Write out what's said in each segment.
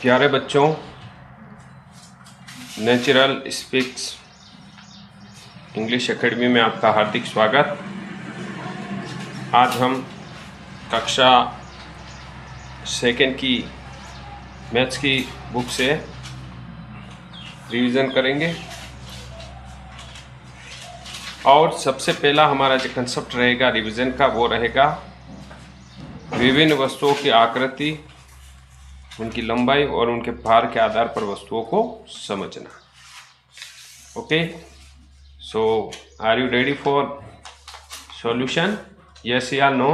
प्यारे बच्चों, natural speaks English academy में आपका हार्दिक स्वागत। आज हम कक्षा सेकेंड की मैथ्स की बुक से रिवीजन करेंगे और सबसे पहला हमारा जो कंसेप्ट रहेगा रिवीजन का वो रहेगा विभिन्न वस्तुओं की आकृति, उनकी लंबाई और उनके भार के आधार पर वस्तुओं को समझना। Okay, so are you ready for solution? Yes या no?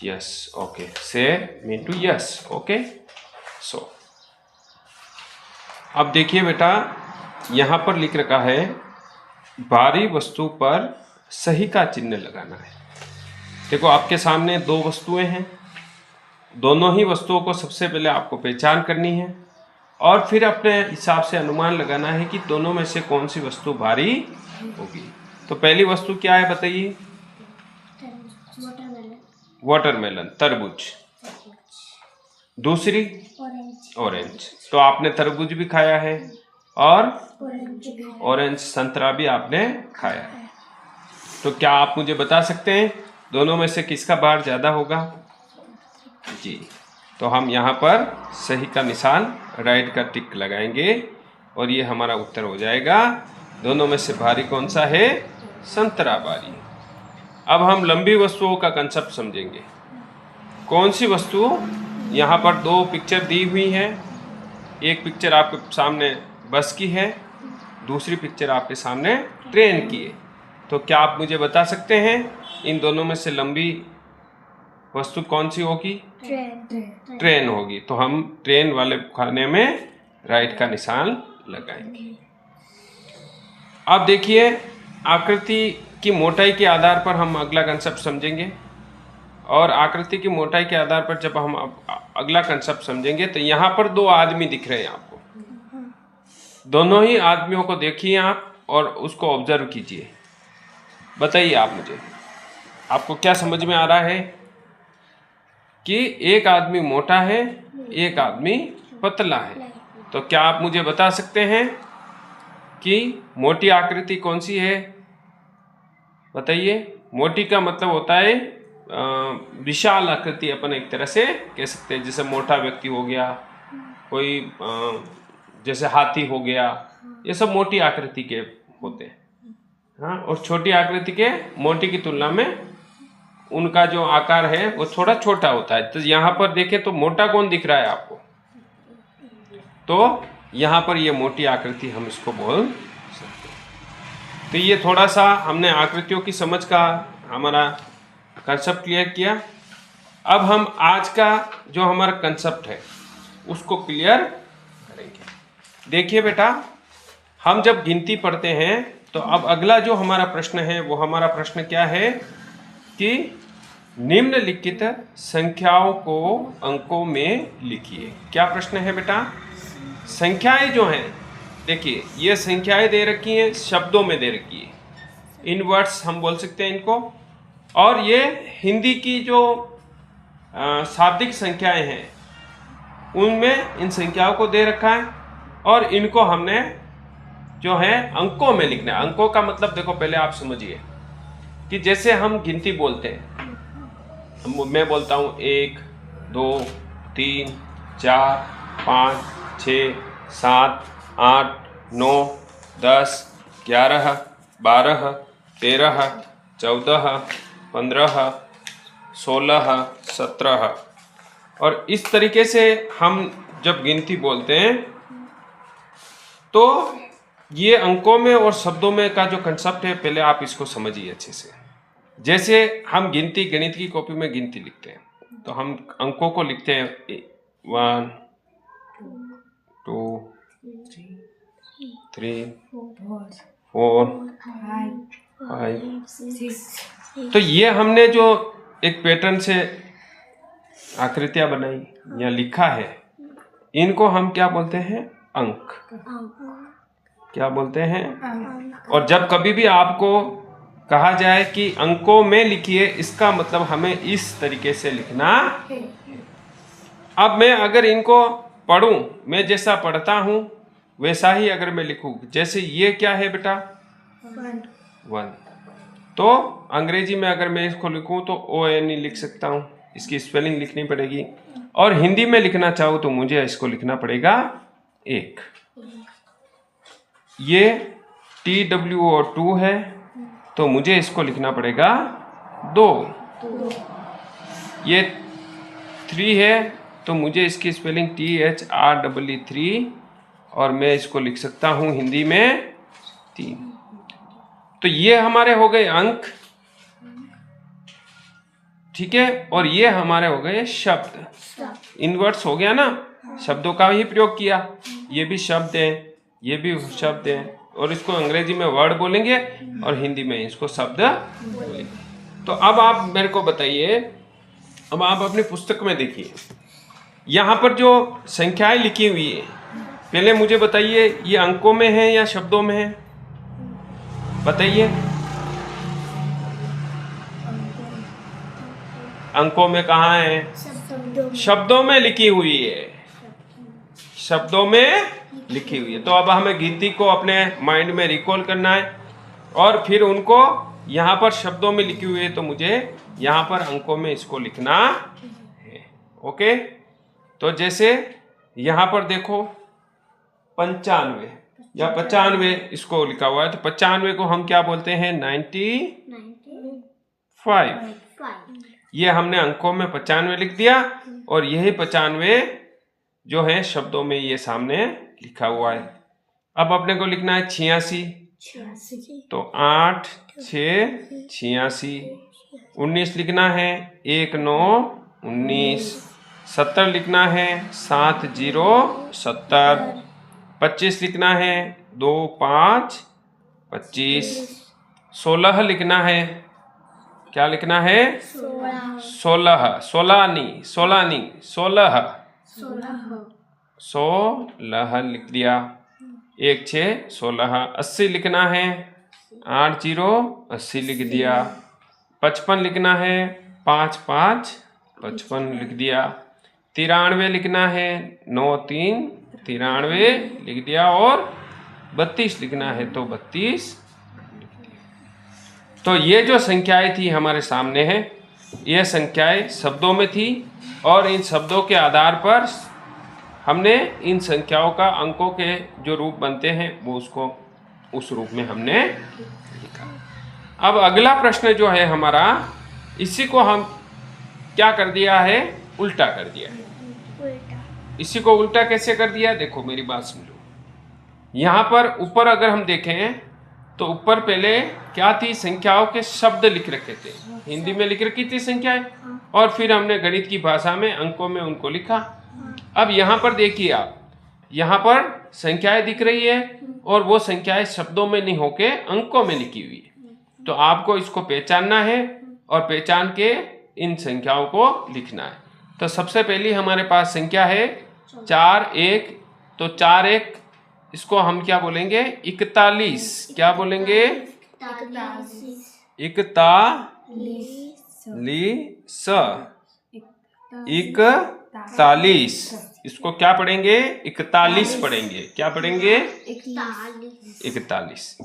Yes, okay, say mean to yes. Okay, so अब देखिए बेटा, यहाँ पर लिख रखा है भारी वस्तु पर सही का चिन्ह लगाना है। देखो, आपके सामने दो वस्तुएं हैं, दोनों ही वस्तुओं को सबसे पहले आपको पहचान करनी है और फिर अपने हिसाब से अनुमान लगाना है कि दोनों में से कौन सी वस्तु भारी होगी। तो पहली वस्तु क्या है बताइए? वाटरमेलन, तरबूज। दूसरी ऑरेंज। तो आपने तरबूज भी खाया है और ऑरेंज संतरा भी आपने खाया है। तो क्या आप मुझे बता सकते हैं दोनों में से किसका भार ज्यादा होगा? जी, तो हम यहाँ पर सही का निशान, राइट का टिक लगाएंगे और ये हमारा उत्तर हो जाएगा। दोनों में से भारी कौन सा है? संतरा भारी। अब हम लंबी वस्तुओं का कंसेप्ट समझेंगे। कौन सी वस्तु? यहाँ पर दो पिक्चर दी हुई है। एक पिक्चर आपके सामने बस की है, दूसरी पिक्चर आपके सामने ट्रेन की है। तो क्या आप मुझे बता सकते हैं इन दोनों में से लंबी वस्तु कौन सी होगी? ट्रेन होगी। तो हम ट्रेन वाले खाने में राइट का निशान लगाएंगे। अब देखिए, आकृति की मोटाई के आधार पर हम अगला कंसेप्ट समझेंगे और आकृति की मोटाई के आधार पर जब हम अगला कंसेप्ट समझेंगे तो यहाँ पर दो आदमी दिख रहे हैं आपको। दोनों ही आदमियों को देखिए आप और उसको ऑब्जर्व कीजिए। बताइए आप मुझे, आपको क्या समझ में आ रहा है कि एक आदमी मोटा है, एक आदमी पतला है। तो क्या आप मुझे बता सकते हैं कि मोटी आकृति कौन सी है? बताइए। मोटी का मतलब होता है विशाल आकृति, अपन एक तरह से कह सकते हैं। जैसे मोटा व्यक्ति हो गया, कोई जैसे हाथी हो गया, ये सब मोटी आकृति के होते हैं। हाँ, और छोटी आकृति के मोटी की तुलना में उनका जो आकार है वो थोड़ा छोटा होता है। तो यहाँ पर देखें तो मोटा कौन दिख रहा है आपको? तो यहाँ पर ये मोटी आकृति हम इसको बोल सकते हैं। तो ये थोड़ा सा हमने आकृतियों की समझ का हमारा कंसेप्ट क्लियर किया। अब हम आज का जो हमारा कंसेप्ट है उसको क्लियर करेंगे। देखिए बेटा, हम जब गिनती पढ़ते हैं तो अब अगला जो हमारा प्रश्न है वो हमारा प्रश्न क्या है कि निम्नलिखित संख्याओं को अंकों में लिखिए। क्या प्रश्न है बेटा? संख्याएं जो हैं, देखिए ये संख्याएं दे रखी हैं, शब्दों में दे रखी है, इन वर्ड्स हम बोल सकते हैं इनको। और ये हिंदी की जो शाब्दिक संख्याएं हैं उनमें इन संख्याओं को दे रखा है और इनको हमने जो है अंकों में लिखना है। अंकों का मतलब देखो, पहले आप समझिए कि जैसे हम गिनती बोलते हैं, मैं बोलता हूँ 1 2 3 4 5 6 7 8 9 10 11 12 13 14 15 16 17। और इस तरीके से हम जब गिनती बोलते हैं तो ये अंकों में और शब्दों में का जो कंसेप्ट है, पहले आप इसको समझिए अच्छे से। जैसे हम गिनती, गणित की कॉपी में गिनती लिखते हैं तो हम अंकों को लिखते हैं 1 2 3 4 5 6। तो ये हमने जो एक पैटर्न से आकृतियां बनाई या लिखा है, इनको हम क्या बोलते हैं? अंक। क्या बोलते हैं? और जब कभी भी आपको कहा जाए कि अंकों में लिखिए, इसका मतलब हमें इस तरीके से लिखना है। अब मैं अगर इनको पढ़ूं, मैं जैसा पढ़ता हूं वैसा ही अगर मैं लिखूं, जैसे ये क्या है बेटा 1, तो अंग्रेजी में अगर मैं इसको लिखूं तो ONE लिख सकता हूं, इसकी स्पेलिंग लिखनी पड़ेगी। और हिंदी में लिखना चाहूं तो मुझे इसको लिखना पड़ेगा 1। ये TWO2 है तो मुझे इसको लिखना पड़ेगा 2। ये 3 है तो मुझे इसकी स्पेलिंग THREE और मैं इसको लिख सकता हूं हिंदी में 3। तो ये हमारे हो गए अंक, ठीक है, और ये हमारे हो गए शब्द। इनवर्ट्स हो गया ना, शब्दों का ही प्रयोग किया। ये भी शब्द हैं, ये भी शब्द हैं, और इसको अंग्रेजी में वर्ड बोलेंगे और हिंदी में इसको शब्द बोलेंगे। तो अब आप मेरे को बताइए, अब आप अपनी पुस्तक में देखिए, यहाँ पर जो संख्याएं लिखी हुई है, पहले मुझे बताइए ये अंकों में है या शब्दों में है, बताइए। अंकों में कहाँ है? शब्दों में लिखी हुई है, शब्दों में लिखी हुई है। तो अब हमें गिनती को अपने माइंड में रिकॉल करना है और फिर उनको यहाँ पर शब्दों में लिखी हुई है तो मुझे यहाँ पर अंकों में इसको लिखना है। ओके, तो जैसे यहाँ पर देखो 95 या 95 इसको लिखा हुआ है, तो 95 को हम क्या बोलते हैं? 95। ये हमने अंकों में 95 लिख दिया और यही 95 जो है शब्दों में ये सामने लिखा हुआ है। अब अपने को लिखना है 86, तो 8 6 86। 19 लिखना है, 1 9 19। 70 लिखना है, 7 0 70। 25 लिखना है, 2 5 25। 16 लिखना है, क्या लिखना है? 16 लिख दिया। 1 6 16। 80 लिखना है, 8 0 80 लिख दिया। 55 लिखना है, 5 5 55 लिख दिया। 93 लिखना है, 9 3 93 लिख दिया। और 32 लिखना है तो 32। तो ये जो संख्याएं थी हमारे सामने हैं, ये संख्याएं शब्दों में थी और इन शब्दों के आधार पर हमने इन संख्याओं का अंकों के जो रूप बनते हैं वो उसको उस रूप में हमने लिखा। अब अगला प्रश्न जो है हमारा, इसी को हम क्या कर दिया है? उल्टा कर दिया है। इसी को उल्टा कैसे कर दिया? देखो मेरी बात समझो। यहाँ पर ऊपर अगर हम देखें तो ऊपर पहले क्या थी? संख्याओं के शब्द लिख रखे थे, हिंदी में लिख रखी थी संख्याएं, और फिर हमने गणित की भाषा में अंकों में उनको लिखा। अब यहाँ पर देखिए आप, यहाँ पर संख्याएं दिख रही है और वो संख्याएं शब्दों में नहीं होके अंकों में लिखी हुई है। तो आपको इसको पहचानना है और पहचान के इन संख्याओं को लिखना है। तो सबसे पहली हमारे पास संख्या है 4 1, तो 4 1 इसको हम क्या बोलेंगे? 41। क्या बोलेंगे? 41। इसको क्या पढ़ेंगे? 41 पढ़ेंगे। क्या पढ़ेंगे? 41।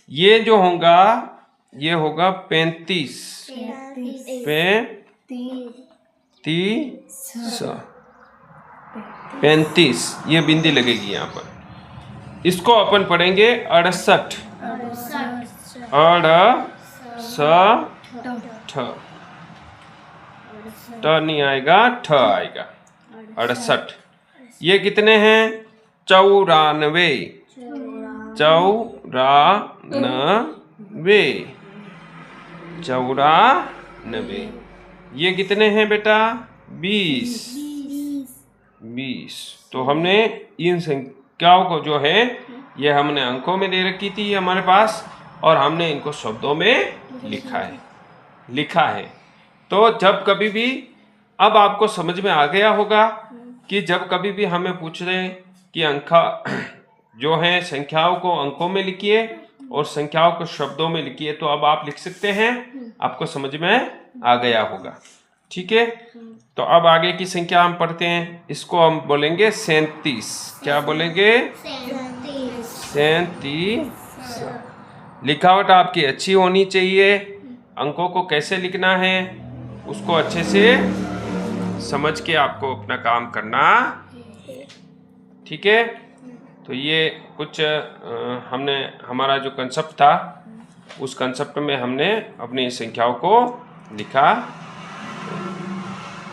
ये जो होगा ये होगा 35। 35 ये बिंदी लगेगी यहाँ पर। इसको अपन पढ़ेंगे 68। 68 ट नहीं आएगा, ठ आएगा। 68। ये कितने हैं? 94। 94। ये कितने हैं बेटा? 20। तो हमने इन संख्याओं को जो है ये हमने अंकों में दे रखी थी हमारे पास, और हमने इनको शब्दों में लिखा है। तो जब कभी भी, अब आपको समझ में आ गया होगा कि जब कभी भी हमें पूछ रहे हैं कि अंक जो है संख्याओं को अंकों में लिखिए और संख्याओं को शब्दों में लिखिए, तो अब आप लिख सकते हैं। आपको समझ में आ गया होगा। ठीक है। तो अब आगे की संख्या हम पढ़ते हैं, इसको हम बोलेंगे 37। क्या बोलेंगे? 37। लिखावट आपकी अच्छी होनी चाहिए। अंकों को कैसे लिखना है उसको अच्छे से समझ के आपको अपना काम करना, ठीक है। तो ये कुछ हमने हमारा जो कंसेप्ट था उस कंसेप्ट में हमने अपनी संख्याओं को लिखा।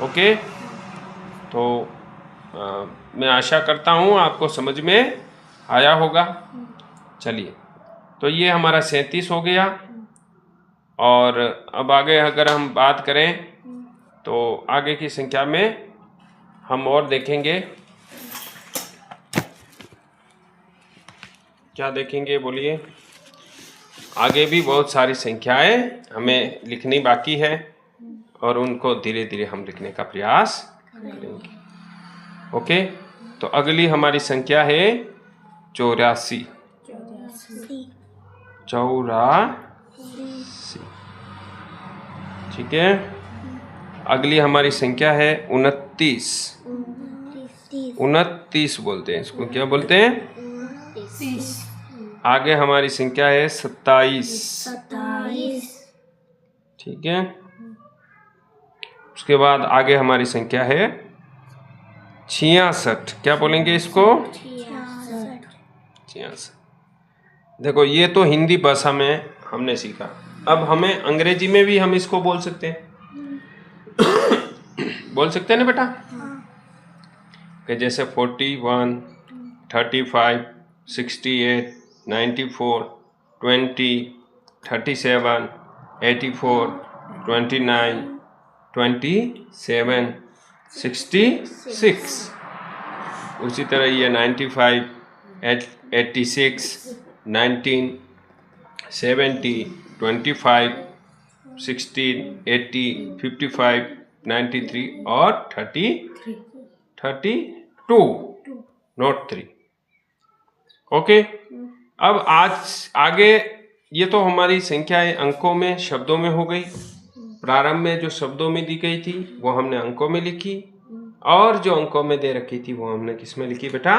ओके, तो मैं आशा करता हूँ आपको समझ में आया होगा। चलिए, तो ये हमारा 37 हो गया। और अब आगे अगर हम बात करें तो आगे की संख्या में हम और देखेंगे। क्या देखेंगे बोलिए? आगे भी बहुत सारी संख्याएं हमें लिखनी बाकी है और उनको धीरे धीरे हम लिखने का प्रयास करेंगे। ओके, तो अगली हमारी संख्या है 84। 84, ठीक है। अगली हमारी संख्या है 29। 29 बोलते हैं इसको, क्या बोलते हैं? आगे हमारी संख्या है 27। ठीक है। उसके बाद आगे हमारी संख्या है 66। क्या बोलेंगे इसको? 66। देखो, ये तो हिंदी भाषा में हमने सीखा। अब हमें अंग्रेजी में भी हम इसको बोल सकते हैं। बोल सकते हैं ना बेटा? कि जैसे 41, 35, 68, 94, 20, 37, 84, 29, 27, 66। उसी तरह ये 95, 86, 19, 70, 25, 16, 80, 55, 93 और 32, नोट 3। ओके, अब आज आगे ये तो हमारी संख्याएं अंकों में, शब्दों में हो गई। प्रारंभ में जो शब्दों में दी गई थी वो हमने अंकों में लिखी, और जो अंकों में दे रखी थी वो हमने किस में लिखी बेटा?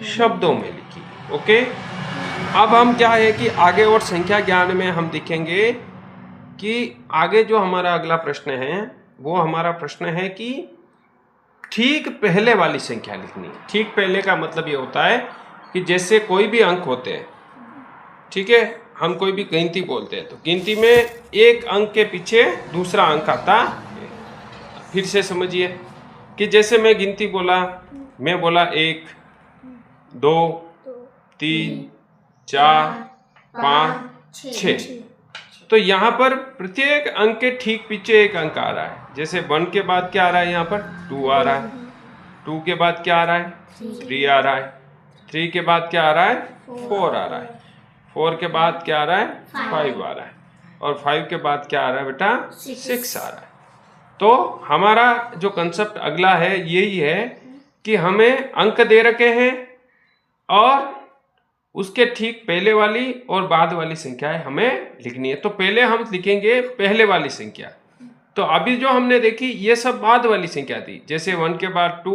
शब्दों में लिखी। ओके, अब हम क्या है कि आगे और संख्या ज्ञान में हम देखेंगे कि आगे जो हमारा अगला प्रश्न है वो हमारा प्रश्न है कि ठीक पहले वाली संख्या लिखनी है। ठीक पहले का मतलब ये होता है कि जैसे कोई भी अंक होते हैं, ठीक है, हम कोई भी गिनती बोलते हैं तो गिनती में एक अंक के पीछे दूसरा अंक आता है। फिर से समझिए कि जैसे मैं गिनती बोला, मैं बोला 1, 2, 3, 4, 5, 6, तो यहाँ पर प्रत्येक अंक के ठीक पीछे एक अंक आ रहा है। जैसे 1 के बाद क्या आ रहा है? यहाँ पर 2 आ रहा है। 2 के बाद क्या आ रहा है? 3 आ रहा है। 3 के बाद क्या आ रहा है? 4 आ रहा है। 4 के बाद क्या आ रहा है? 5 आ रहा है। और 5 के बाद क्या आ रहा है बेटा? 6 आ रहा है। तो हमारा जो कंसेप्ट अगला है यही है कि हमें अंक दे रखे हैं और उसके ठीक पहले वाली और बाद वाली संख्याएं हमें लिखनी है। तो पहले हम लिखेंगे पहले वाली संख्या। तो अभी जो हमने देखी ये सब बाद वाली संख्या थी। जैसे 1 के बाद 2,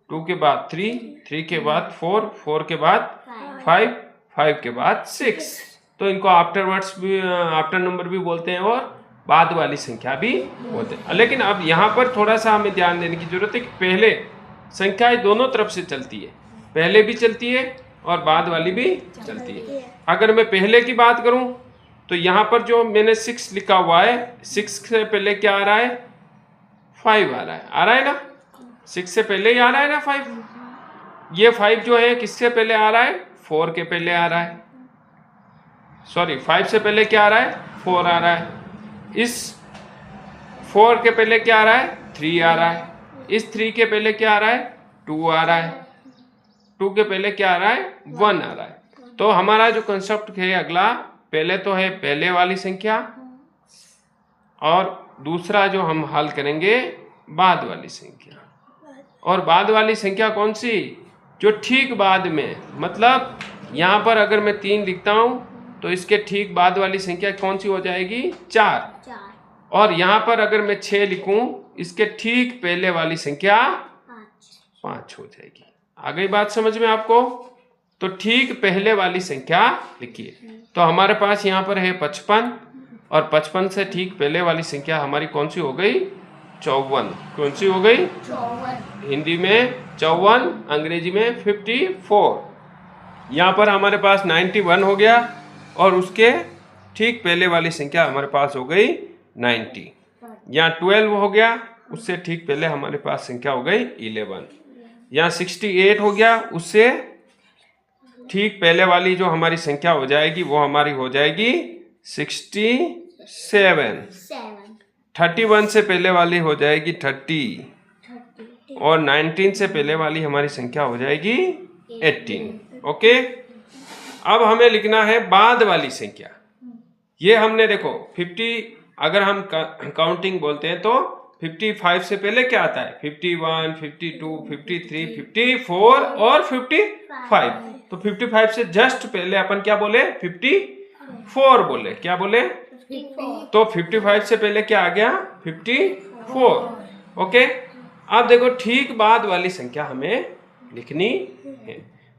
2 के बाद 3, 3 के बाद 4, 4 के बाद 5, 5 के बाद 6। तो इनको आफ्टरवर्ड्स भी, आफ्टर नंबर भी बोलते हैं और बाद वाली संख्या भी बोलते हैं। लेकिन अब यहाँ पर थोड़ा सा हमें ध्यान देने की जरूरत है कि पहले संख्याएं दोनों तरफ से चलती है, पहले भी चलती है और बाद वाली भी चलती है। अगर मैं पहले की बात करूं तो यहाँ पर जो मैंने 6 लिखा हुआ है, 6 से पहले क्या आ रहा है? 5 आ रहा है। आ रहा है ना? 6 से पहले ही आ रहा है ना 5। ये 5 जो है किससे पहले आ रहा है? 4 के पहले आ रहा है। सॉरी, 5 से पहले क्या आ रहा है? 4 आ रहा है। इस 4 के पहले क्या आ रहा है? 3 आ रहा है। इस 3 के पहले क्या आ रहा है? 2 आ रहा है। 2 के पहले क्या आ रहा है? 1 आ रहा है। तो हमारा जो कंसेप्ट है अगला, पहले तो है पहले वाली संख्या और दूसरा जो हम हल करेंगे बाद वाली संख्या। और बाद वाली संख्या कौन सी? जो ठीक बाद में, मतलब यहाँ पर अगर मैं 3 लिखता हूँ तो इसके ठीक बाद वाली संख्या कौन सी हो जाएगी? 4। और यहाँ पर अगर मैं 6 लिखूं, इसके ठीक पहले वाली संख्या 5 हो जाएगी। आ गई बात समझ में आपको? तो ठीक पहले वाली संख्या लिखिए। तो हमारे पास यहाँ पर है 55 और 55 से ठीक पहले वाली संख्या हमारी कौन सी हो गई? 54। कौन सी हो गई? 54। हिंदी में 54, अंग्रेजी में 54। यहाँ पर हमारे पास 91 हो गया और उसके ठीक पहले वाली संख्या हमारे पास हो गई 90। यहाँ 12 हो गया, उससे ठीक पहले हमारे पास संख्या हो गई 11। यहाँ 68 हो गया, उससे ठीक पहले वाली जो हमारी संख्या हो जाएगी वो हमारी हो जाएगी 67। 31 से पहले वाली हो जाएगी 30 और 19 से पहले वाली हमारी संख्या हो जाएगी 18। ओके, अब हमें लिखना है बाद वाली संख्या। ये हमने देखो 50, अगर हम काउंटिंग बोलते हैं तो 55 से पहले क्या आता है? 51, 52, 53, 54 और 55। तो 55 से जस्ट पहले अपन क्या बोले? 54 बोले। क्या बोले? 54। तो 55 से पहले क्या आ गया? 54। ओके, अब देखो ठीक बाद वाली संख्या हमें लिखनी है।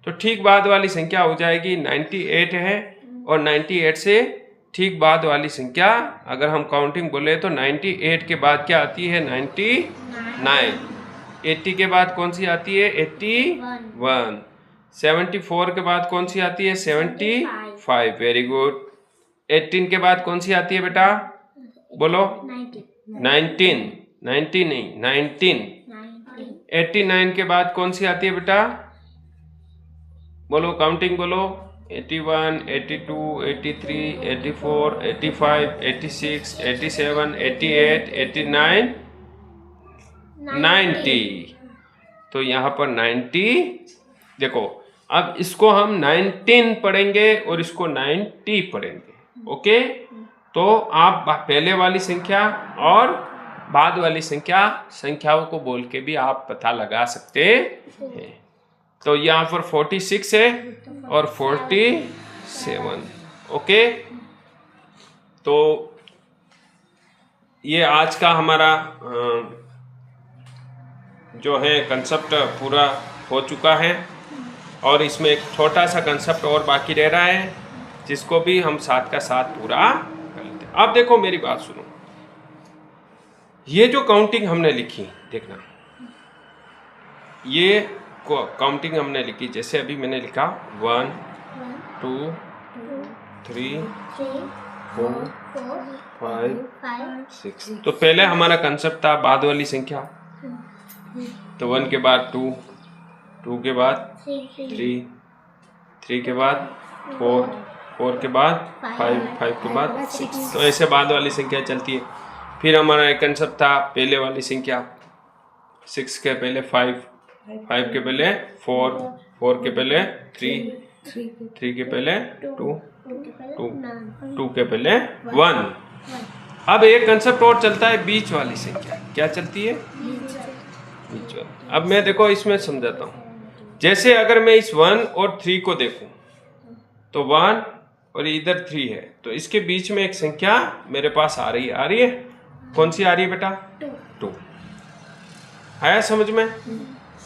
तो ठीक बाद वाली संख्या हो जाएगी 98 है, और 98 से ठीक बाद वाली संख्या अगर हम काउंटिंग बोले तो 98 के बाद क्या आती है? 99। 80 के बाद कौन सी आती है? 81। 74 के बाद कौन सी आती है? 75। Very good. 18 के बाद कौन सी आती है बेटा? बोलो। 19। 90 नहीं, 19। 89 के बाद कौन सी आती है बेटा? बोलो, काउंटिंग बोलो। 81, 82, 83, 84, 85, 86, 87, 88, 89, 90। तो यहाँ पर 90। देखो, अब इसको हम 19 पढ़ेंगे और इसको 90 पढ़ेंगे। ओके, तो आप पहले वाली संख्या और बाद वाली संख्याओं को बोल के भी आप पता लगा सकते हैं। तो यहाँ पर 46 है और 47। ओके, तो ये आज का हमारा जो है कंसेप्ट पूरा हो चुका है, और इसमें एक छोटा सा कंसेप्ट और बाकी रह रहा है जिसको भी हम साथ का साथ पूरा कर लेते हैं। अब देखो मेरी बात सुनो, ये जो काउंटिंग हमने लिखी, देखना, ये काउंटिंग हमने लिखी, जैसे अभी मैंने लिखा 1 2 3 4 5 6। तो पहले हमारा कंसेप्ट था बाद वाली संख्या। तो 1 के बाद 2, 2 के बाद 3, 3 के बाद 4, 4 के बाद 5, 5 के बाद 6। तो ऐसे बाद वाली संख्या चलती है। फिर हमारा एक कंसेप्ट था पहले वाली संख्या, 6 के पहले 5, 5 के पहले 4, 4 के पहले 3, 3 के पहले 2, 2 के पहले 1। अब एक कंसेप्ट और चलता है बीच वाली संख्या। क्या चलती है? बीच वाली। अब मैं देखो इसमें समझाता हूँ। जैसे अगर मैं इस 1 और 3 को देखूं तो 1 और इधर 3 है, तो इसके बीच में एक संख्या मेरे पास आ रही है। कौन सी आ रही है बेटा? 2। आया समझ में?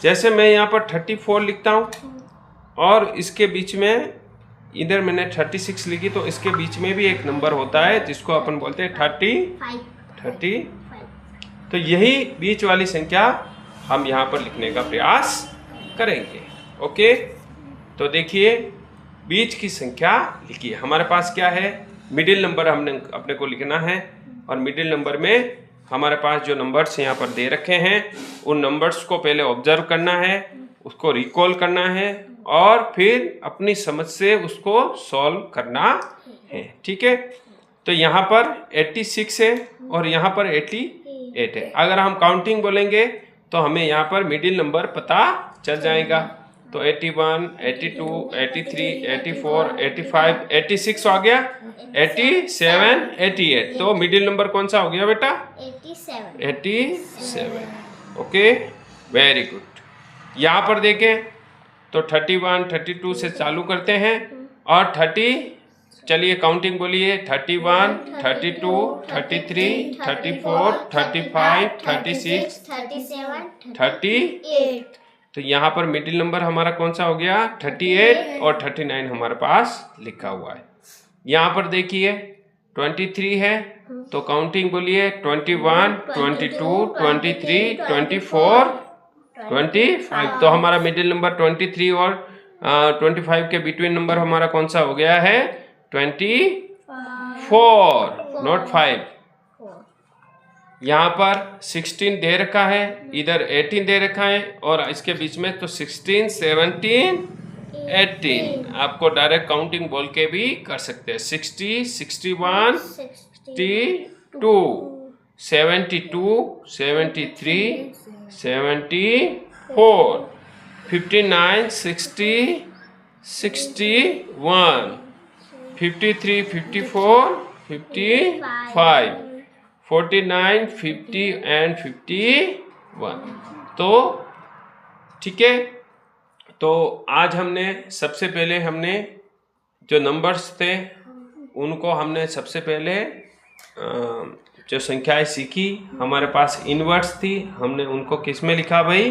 जैसे मैं यहाँ पर 34 लिखता हूँ और इसके बीच में इधर मैंने 36 लिखी, तो इसके बीच में भी एक नंबर होता है जिसको अपन बोलते हैं 35। तो यही बीच वाली संख्या हम यहाँ पर लिखने का प्रयास करेंगे। ओके, तो देखिए बीच की संख्या लिखिए। हमारे पास क्या है? मिडिल नंबर हमने अपने को लिखना है, और मिडिल नंबर में हमारे पास जो नंबर्स यहाँ पर दे रखे हैं उन नंबर्स को पहले ऑब्जर्व करना है, उसको रिकॉल करना है, और फिर अपनी समझ से उसको सॉल्व करना है। ठीक है, तो यहाँ पर 86 है और यहाँ पर 88 है। अगर हम काउंटिंग बोलेंगे तो हमें यहाँ पर मिडिल नंबर पता चल जाएगा। तो 81, 82, 83, 84, 85, 86 आ गया, 87, 88। तो मिडिल नंबर कौन सा हो गया बेटा? 87। Okay, very good. यहाँ पर देखें तो 31, 32 से चालू करते हैं और चलिए काउंटिंग बोलिए। 31, 32, 33, 34, 35, 36, 38। तो यहाँ पर मिडिल नंबर हमारा कौन सा हो गया? 38 और 39 हमारे पास लिखा हुआ है। यहाँ पर देखिए 23 है, तो काउंटिंग बोलिए। 21, 22, 23, 24, 25। तो हमारा मिडिल नंबर 23 और 25 के बिटवीन नंबर हमारा कौन सा हो गया है? 24, नॉट 5। यहाँ पर 16 दे रखा है, इधर 18 दे रखा है, और इसके बीच में तो 16, 17, 18। आपको डायरेक्ट काउंटिंग बोल के भी कर सकते हैं। 60, 61, 62, 72, 73, 74, 59, 60, 61, 53, 54, 55, 49, 50 एंड 51। तो ठीक है, तो आज हमने सबसे पहले जो नंबर्स थे उनको हमने सबसे पहले जो संख्याएं सीखी, हमारे पास इनवर्ट्स थी, हमने उनको किस में लिखा भाई?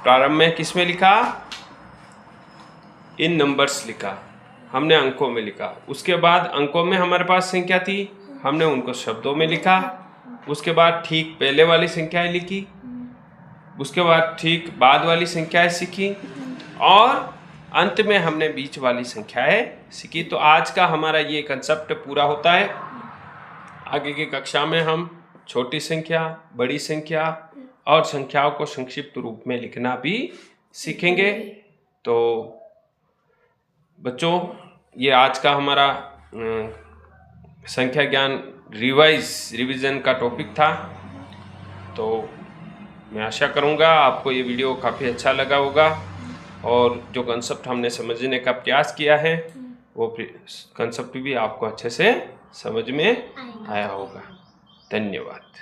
प्रारंभ में किस में लिखा? इन नंबर्स लिखा, हमने अंकों में लिखा। उसके बाद अंकों में हमारे पास संख्या थी, हमने उनको शब्दों में लिखा। उसके बाद ठीक पहले वाली संख्याएं लिखी, उसके बाद ठीक बाद वाली संख्याएं सीखी, और अंत में हमने बीच वाली संख्याएं सीखी। तो आज का हमारा ये कंसेप्ट पूरा होता है। आगे की कक्षा में हम छोटी संख्या, बड़ी संख्या और संख्याओं को संक्षिप्त रूप में लिखना भी सीखेंगे। तो बच्चों, ये आज का हमारा संख्या ज्ञान रिवीजन का टॉपिक था। तो मैं आशा करूँगा आपको ये वीडियो काफ़ी अच्छा लगा होगा, और जो कंसेप्ट हमने समझने का प्रयास किया है वो कंसेप्ट भी आपको अच्छे से समझ में आया होगा। धन्यवाद।